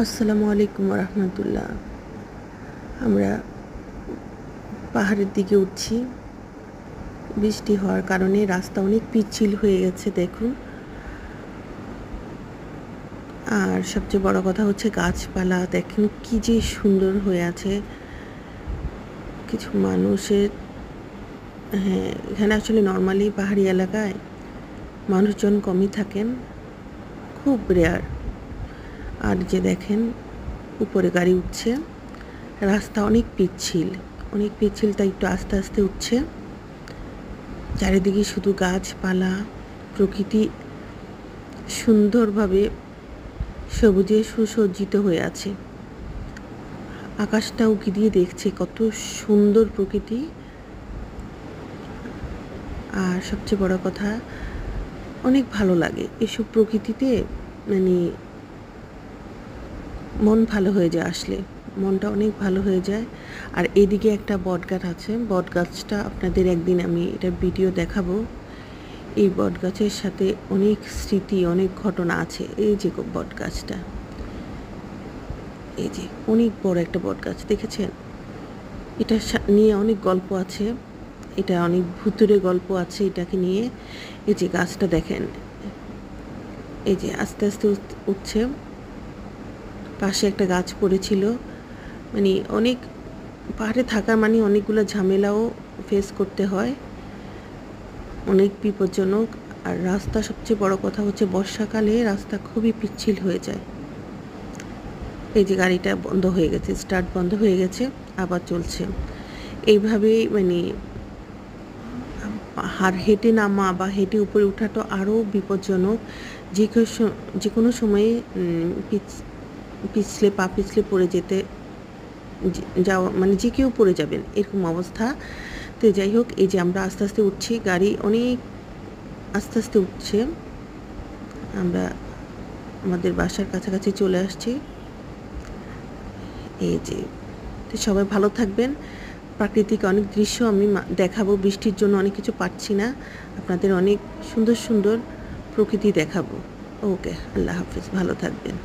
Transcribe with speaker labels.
Speaker 1: আসসালামু আলাইকুম রহমতুল্লাহ। আমরা পাহাড়ের দিকে উঠছি। বৃষ্টি হওয়ার কারণে রাস্তা অনেক পিচ্ছিল হয়ে গেছে দেখুন। আর সবচেয়ে বড় কথা হচ্ছে গাছপালা দেখেন কি যে সুন্দর হয়ে আছে। কিছু মানুষের এখানে আসলে নর্মালি পাহাড়ি এলাকায় মানুষজন কমই থাকেন, খুব রেয়ার। আর যে দেখেন উপরে গাড়ি উঠছে, রাস্তা অনেক পিচ্ছিল তাই একটু আস্তে আস্তে উঠছে। চারিদিকে শুধু গাছপালা, প্রকৃতি সুন্দরভাবে সবুজে সুসজ্জিত হয়ে আছে। আকাশটাও উঁকি দিয়ে দেখছে কত সুন্দর প্রকৃতি। আর সবচেয়ে বড় কথা অনেক ভালো লাগে এসব প্রকৃতিতে, মানে মন ভালো হয়ে যায়, আসলে মনটা অনেক ভালো হয়ে যায়। আর এদিকে একটা বটগাছ আছে, বটগাছটা আপনাদের একদিন আমি এটার ভিডিও দেখাবো। এই বটগাছের সাথে অনেক স্মৃতি, অনেক ঘটনা আছে। এই যে বটগাছটা, এই যে অনেক বড় একটা বটগাছ দেখেছেন, এটা নিয়ে অনেক গল্প আছে, এটা অনেক ভুতুরে গল্প আছে এটাকে নিয়ে। এই যে গাছটা দেখেন, এই যে আস্তে আস্তে উঠছে। পাশে একটা গাছ পড়েছিল, মানে অনেক পাহাড়ে থাকা মানে অনেকগুলো ঝামেলাও ফেস করতে হয়, অনেক বিপজ্জনক। আর রাস্তা সবচেয়ে বড় কথা হচ্ছে বর্ষাকালে রাস্তা খুবই পিচ্ছিল হয়ে যায়। এই যে গাড়িটা বন্ধ হয়ে গেছে, স্টার্ট বন্ধ হয়ে গেছে, আবার চলছে। এইভাবেই মানে পাহাড় হেঁটে নামা বা হেঁটে উপরে ওঠা তো আরও বিপজ্জনক। যে কোনো সময়ে পা পিছলে পড়ে যাওয়া, মানে যে কেউ পড়ে যাবেন এরকম অবস্থা। তো যাই হোক, এই যে আমরা আস্তে আস্তে উঠছি, গাড়ি অনেক আস্তে আস্তে উঠছে। আমরা আমাদের বাসার কাছাকাছি চলে আসছি। এই যে, তো সবাই ভালো থাকবেন। প্রাকৃতিক অনেক দৃশ্য আমি দেখাবো, বৃষ্টির জন্য অনেক কিছু পাচ্ছি না, আপনাদের অনেক সুন্দর সুন্দর প্রকৃতি দেখাবো। ওকে, আল্লাহ হাফিজ, ভালো থাকবেন।